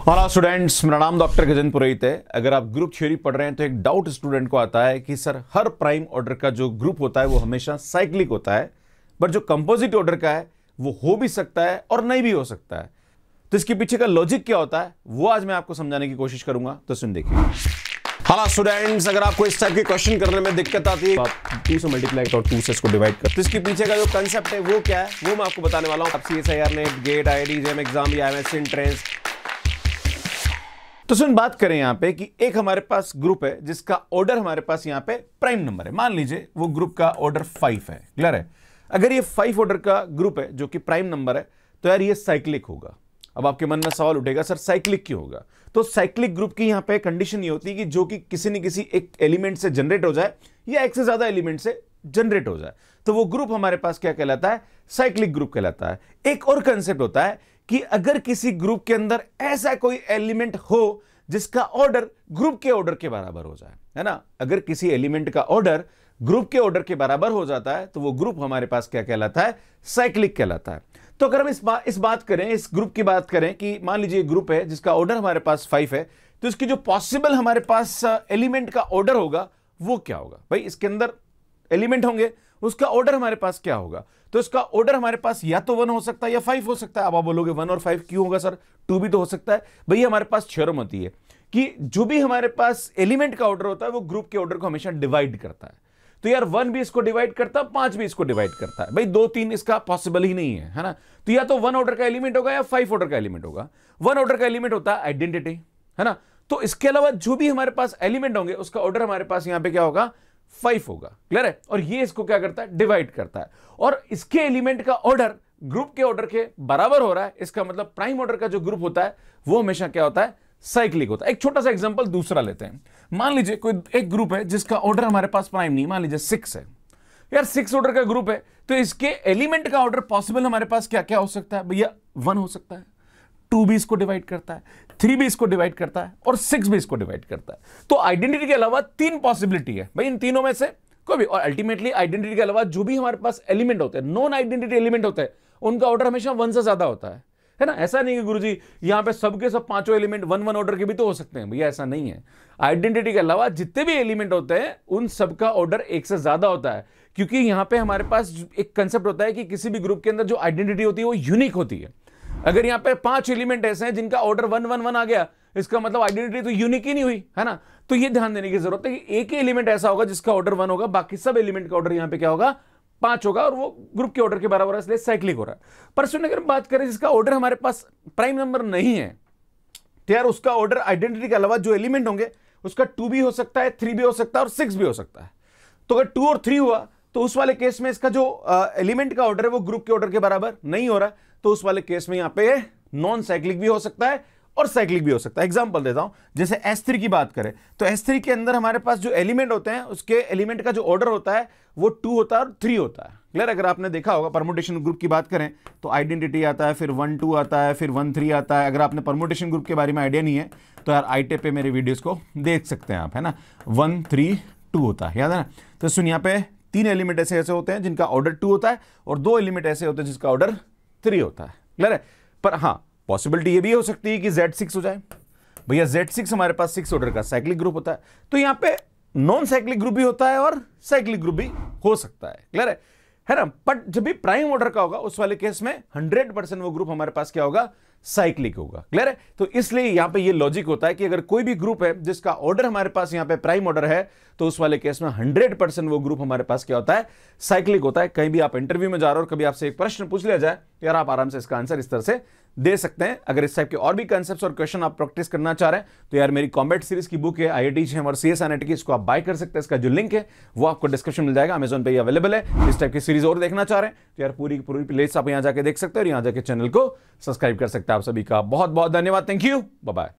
Hello students, मेरा नाम doctor Gajendra पुरोहित है। अगर आप ग्रुप थ्योरी पढ़ रहे हैं तो एक डाउट स्टूडेंट को आता है कि सर हर प्राइम ऑर्डर का जो ग्रुप होता है वो हमेशा साइक्लिक होता है, बट जो कंपोजिट ऑर्डर का है वो हो भी सकता है और नहीं भी हो सकता है। तो इसके पीछे का लॉजिक क्या होता है वो आज मैं आपको समझाने की कोशिश करूंगा, तो सुन देखिए। हेलो स्टूडेंट्स, अगर आपको इस टाइप के क्वेश्चन करने में दिक्कत आती है, आप 2 से मल्टीप्लाई और 2 से इसको डिवाइड कर, तो इसके पीछे का जो कंसेप्ट है वो क्या है वो मैं आपको बताने वाला हूं। आप CSIR NET, GATE, IIT JAM exam या MSc एंट्रेंस। तो सुन, बात करें यहां पे कि एक हमारे पास ग्रुप है जिसका ऑर्डर हमारे पास यहां पे प्राइम नंबर है। मान लीजिए वो ग्रुप का ऑर्डर 5 है। क्लियर है? अगर ये 5 ऑर्डर का ग्रुप है जो कि प्राइम नंबर है तो यार ये साइक्लिक होगा। अब आपके मन में सवाल उठेगा, सर साइक्लिक क्यों होगा? तो साइक्लिक ग्रुप की यहां पे कंडीशन ये होती है कि जो कि किसी न किसी एक एलिमेंट से जनरेट हो जाए या एक से ज्यादा एलिमेंट से जनरेट हो जाए, तो वो ग्रुप हमारे पास क्या कहलाता है? साइक्लिक ग्रुप कहलाता है। एक और कंसेप्ट होता है कि अगर किसी ग्रुप के अंदर ऐसा कोई एलिमेंट हो जिसका ऑर्डर ग्रुप के ऑर्डर के बराबर हो जाए, है ना, अगर किसी एलिमेंट का ऑर्डर ग्रुप के ऑर्डर के बराबर हो जाता है तो वो ग्रुप हमारे पास क्या कहलाता है? साइक्लिक कहलाता है। तो अगर हम इस बात करें, इस ग्रुप की बात करें कि मान लीजिए ग्रुप है जिसका ऑर्डर हमारे पास 5 है, तो इसकी जो पॉसिबल हमारे पास एलिमेंट का ऑर्डर होगा वो क्या होगा? भाई इसके अंदर एलिमेंट होंगे, उसका ऑर्डर हमारे पास क्या होगा? तो इसका ऑर्डर हमारे पास या तो 1 हो सकता है या 5 हो सकता है। अब आप बोलोगे 1 और 5 क्यों होगा सर? 2 भी तो हो सकता है। भैया हमारे पास थ्योरम होती है कि जो भी हमारे पास एलिमेंट का ऑर्डर होता है वो ग्रुप के ऑर्डर को हमेशा डिवाइड करता है। तो यार 1 भी इसको डिवाइड करता है, 5 भी इसको डिवाइड करता है। भाई 2, 3 इसका पॉसिबल ही नहीं है ना? तो या तो 1 ऑर्डर का एलिमेंट होगा या 5 ऑर्डर का एलिमेंट होगा। 1 ऑर्डर का एलिमेंट होता है आइडेंटिटी, है ना? तो इसके अलावा जो भी हमारे पास एलिमेंट होंगे उसका ऑर्डर हमारे पास यहां पे क्या होगा? 5 होगा। क्लियर है? और ये इसको क्या करता है? डिवाइड करता है। और इसके एलिमेंट का ऑर्डर ग्रुप के ऑर्डर के बराबर हो रहा है, इसका मतलब प्राइम ऑर्डर का जो ग्रुप होता है वो हमेशा क्या होता है? साइक्लिक होता है। एक छोटा सा एग्जांपल दूसरा लेते हैं। मान लीजिए कोई एक ग्रुप है जिसका ऑर्डर हमारे पास प्राइम नहीं, मान लीजिए 6 है। यार 6 ऑर्डर का ग्रुप है तो इसके एलिमेंट का ऑर्डर पॉसिबल हमारे पास क्या क्या हो सकता है? भैया 1 हो सकता है, 2 भी इसको डिवाइड करता है, 3 भी इसको डिवाइड करता है और 6 भी इसको डिवाइड करता है। तो आइडेंटिटी के अलावा 3 पॉसिबिलिटी है भाई, इन तीनों में से कोई भी। और अल्टीमेटली आइडेंटिटी के अलावा जो भी हमारे पास एलिमेंट होते हैं, नॉन आइडेंटिटी एलिमेंट होते हैं, उनका ऑर्डर हमेशा 1 से ज्यादा होता है ना? ऐसा नहीं कि गुरुजी यहां पे सबके सब पांचों एलिमेंट 1 ऑर्डर के भी तो हो सकते हैं। भैया ऐसा नहीं है। आइडेंटिटी के अलावा जितने भी एलिमेंट होते हैं उन सबका ऑर्डर 1 से ज्यादा होता है, क्योंकि यहां पे हमारे पास एक कंसेप्ट होता है कि किसी भी ग्रुप के अंदर जो आइडेंटिटी होती है वो यूनिक होती है। अगर यहां पे 5 एलिमेंट ऐसे हैं जिनका ऑर्डर 1 आ गया, इसका मतलब आइडेंटिटी तो यूनिक ही नहीं हुई, है ना? तो ये ध्यान देने की जरूरत है कि एक ही एलिमेंट ऐसा होगा जिसका ऑर्डर 1 होगा, बाकी सब एलिमेंट का ऑर्डर यहां पे क्या होगा? 5 होगा, और वो ग्रुप के ऑर्डर के बराबर है, इसलिए साइक्लिक हो रहा है। पर सुन, अगर बात करें जिसका ऑर्डर हमारे पास प्राइम नंबर नहीं है, तो यार उसका ऑर्डर आइडेंटिटी के अलावा जो एलिमेंट होंगे उसका 2 भी हो सकता है, 3 भी हो सकता है और 6 भी हो सकता है। तो अगर 2 और 3 हुआ तो उस वाले केस में इसका जो एलिमेंट का ऑर्डर है वो ग्रुप के ऑर्डर के बराबर नहीं हो रहा है, तो उस वाले केस में यहां पे नॉन साइक्लिक भी हो सकता है और साइक्लिक भी हो सकता है। एग्जांपल देता हूं, जैसे S3 की बात करें तो S3 के अंदर हमारे पास जो एलिमेंट होते हैं उसके एलिमेंट का जो ऑर्डर होता है वो 2 होता है और 3 होता है। क्लियर? अगर आपने देखा होगा परमुटेशन ग्रुप की बात करें तो आइडेंटिटी आता है, फिर 1 2 आता है, फिर 1 3 आता है। अगर आपने परमुटेशन ग्रुप के बारे में आइडिया नहीं है तो यार ITEP पे मेरे वीडियोस को देख सकते हैं आप, है ना? 1 3 2 होता है, याद है ना? तो सुन, यहाँ पे 3 एलिमेंट ऐसे होते हैं जिनका ऑर्डर 2 होता है और 2 एलिमेंट ऐसे होते हैं जिसका ऑर्डर 3 होता है। क्लियर है? पर हाँ, पॉसिबिलिटी ये भी हो सकती है कि Z6 हो जाए। भैया Z6 हमारे पास 6 ऑर्डर का साइक्लिक ग्रुप होता है, तो यहां पे नॉन साइक्लिक ग्रुप भी होता है और साइक्लिक ग्रुप भी हो सकता है। क्लियर है ना? बट जब भी प्राइम ऑर्डर का होगा उस वाले केस में 100% वो ग्रुप हमारे पास क्या होगा? साइक्लिक होगा। क्लियर है? तो इसलिए यहां पे ये लॉजिक होता है कि अगर कोई भी ग्रुप है जिसका ऑर्डर हमारे पास यहां पे प्राइम ऑर्डर है तो उस वाले केस में 100% वो ग्रुप हमारे पास क्या होता है? साइक्लिक होता है। कहीं भी आप इंटरव्यू में जा रहे हो और कभी आपसे एक प्रश्न पूछ लिया जाए तो यार आप आराम से इसका आंसर इस तरह से दे सकते हैं। अगर इस टाइप के और भी कंसेप्ट्स और क्वेश्चन आप प्रैक्टिस करना चाह रहे हैं तो यार मेरी कॉम्बैट सीरीज की बुक है IIT जेम और CSIR नेट की, इसको आप बाय कर सकते हैं। इसका जो लिंक है वो आपको डिस्क्रिप्शन मिल जाएगा, अमेजॉन पे ही अवेलेबल है। इस टाइप की सीरीज और देखना चाह रहे हैं तो यार पूरी प्लेलिस्ट आप यहां जाके देख सकते हैं और यहां जाके चैनल को सब्सक्राइब कर सकते हैं। आप सभी का बहुत बहुत धन्यवाद। Thank you, bye bye.